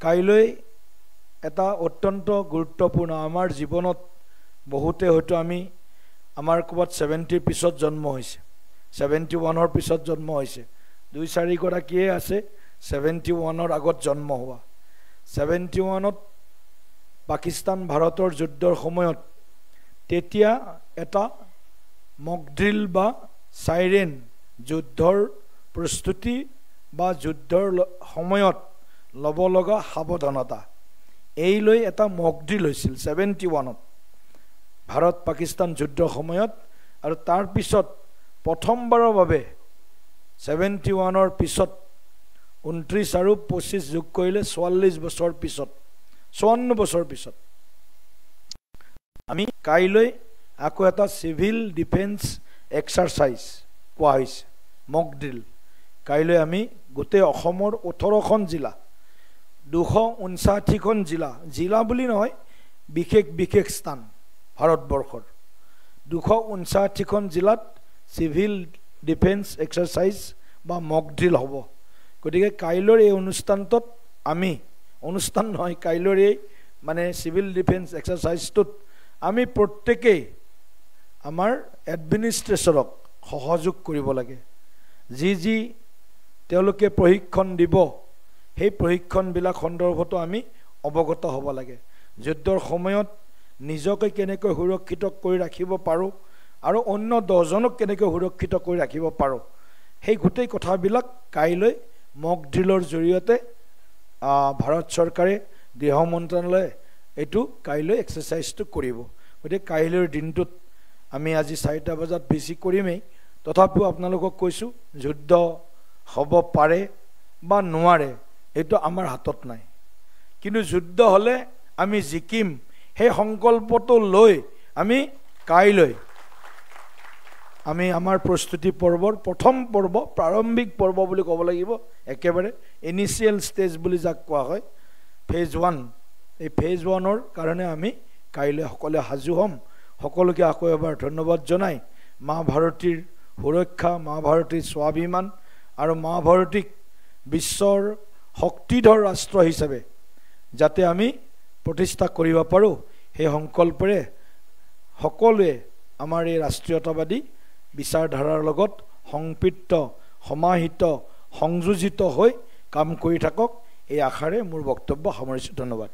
কাইলৈ এটা অত্যন্ত গুৰুত্বপূৰ্ণ আমাৰ জীৱনত বহুতে হয়তো আমি আমাৰ ক'ৰবাত 70 পিছত জন্ম হৈছে 71 পিছত জন্ম হৈছে 2-4 গৰাকীয়ে আছে 71 আগত জন্ম হোৱা 71 পাকিস্তান ভাৰতৰ যুদ্ধৰ সময়ত তেতিয়া এটা মক ড্ৰিল বা সাইৰেন যুদ্ধৰ প্ৰস্তুতি বা যুদ্ধৰ সময়ত লব লগা সাৱধানতা এই লৈ এটা মক ড্ৰিল হৈছিল 71 ভাৰত পাকিস্তান যুদ্ধৰ সময়ত আৰু তাৰ পিছত প্ৰথমবাৰৰ বাবে 71 পিছত 29 আৰু 25 যোগ কৰিলে 44 বছৰ পিছত 54 বছৰ পিছত আমি কাইলৈ আকৌ এটা সিভিল ডিফেন্স এক্সাৰসাইজ কোৱা হৈছে মক ড্ৰিল কাইলৈ আমি গোটেই অসমৰ 18খন জিলা 259খন জিলা বুলি নহয় বিশেষ স্থান ভাৰতবৰ্ষৰ 259খন জিলাত সিভিল ডিফেন্স এক্সাৰসাইজ বা মক ড্ৰিল হ'ব গতিকে কাইলৈৰ এই অনুষ্ঠানটোত আমি অনুষ্ঠান নহয় কাইলৈৰ এই মানে সিভিল ডিফেন্স এক্সাৰসাইজটোত আমি প্ৰত্যেকেই আমাৰ এডমিনিষ্ট্ৰেশ্যনক সহযোগ কৰিব লাগে যি তেওঁলোকে প্ৰশিক্ষণ দিব সেই প্ৰশিক্ষণবিলাক সন্দৰ্ভতো আমি অৱগত হ'ব লাগে যুদ্ধৰ সময়ত নিজকে কেনেকৈ সুৰক্ষিত কৰি ৰাখিব পাৰোঁ আৰু অন্য 10জনক কেনেকৈ সুৰক্ষিত কৰি ৰাখিব পাৰোঁ সেই গোটেই কথাবিলাক কাইলৈ মক ড্ৰিলৰ জৰিয়তে ভাৰত চৰকাৰে গৃহ মন্ত্ৰালয়ে এইটো কাইলৈ এক্সাৰসাইজটো কৰিব গতিকে কাইলৈৰ দিনটোত আমি আজি 4টা বজাত বেছি কৰিমেই তথাপিও আপোনালোকক কৈছোঁ যুদ্ধ হ'ব পাৰে বা নোৱাৰে এইটো আমাৰ হাতত নাই কিন্তু যুদ্ধ হ'লে আমি জিকিম সেই সংকল্পটো লৈ আমি কাইলৈ আমি আমাৰ প্ৰস্তুতি পৰ্বৰ প্ৰথম পৰ্ব প্ৰাৰম্ভিক পৰ্ব বুলি ক'ব লাগিব একেবাৰে ইনিচিয়েল ষ্টেজ বুলি যাক কোৱা হয় ফেজ 1 এই ফেজ 1ৰ কাৰণে আমি কাইলৈ সকলোৱে সাজু হ'ম সকলোকে আকৌ এবাৰ ধন্যবাদ জনাই মা ভাৰতীৰ সুৰক্ষা মা ভাৰতীৰ স্বাভিমান আৰু মা ভাৰতীক বিশ্বৰ শক্তিধৰ ৰাষ্ট্ৰ হিচাপে যাতে আমি প্ৰতিষ্ঠা কৰিব পাৰোঁ সেই সংকল্পৰে সকলোৱে আমাৰ এই ৰাষ্ট্ৰীয়তাবাদী বিচাৰধাৰাৰ লগত সংপৃক্ত সমাহিত সংযোজিত হৈ কাম কৰি থাকক এই আশাৰে মোৰ বক্তব্য সামৰিছোঁ ধন্যবাদ